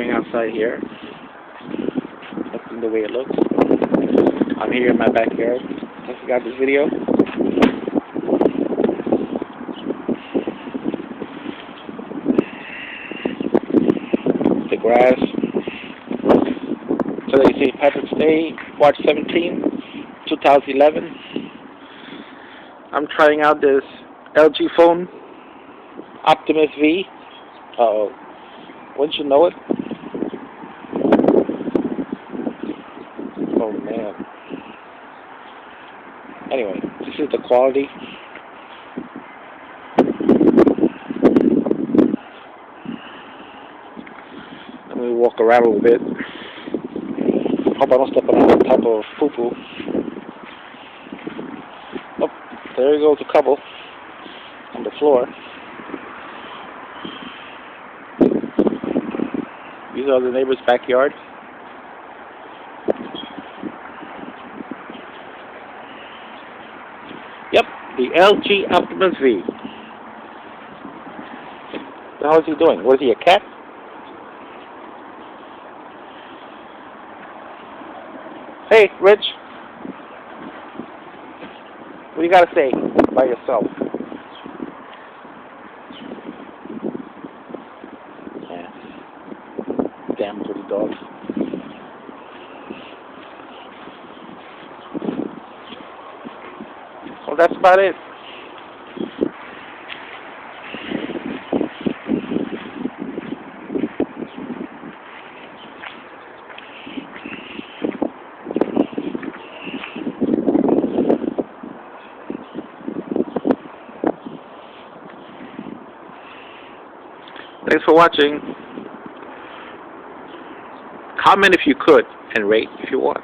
going outside here. That's the way it looks. I'm here in my backyard. I forgot this video. The grass. Today is St. Patrick's Day, March 17, 2011. I'm trying out this LG phone, Optimus V. Uh-oh. Wouldn't you know it? Oh man. Anyway, this is the quality. Let me walk around a little bit. Hope I don't step on any type of poo-poo. Oh, there goes a couple on the floor. These are the neighbor's backyard. Yep, the LG Optimus V. What the hell is he doing? Was he a cat? Hey, Rich. What do you got to say by yourself? Yeah. Damn pretty dogs. Well, that's about it. Thanks for watching. Comment if you could, and rate if you want.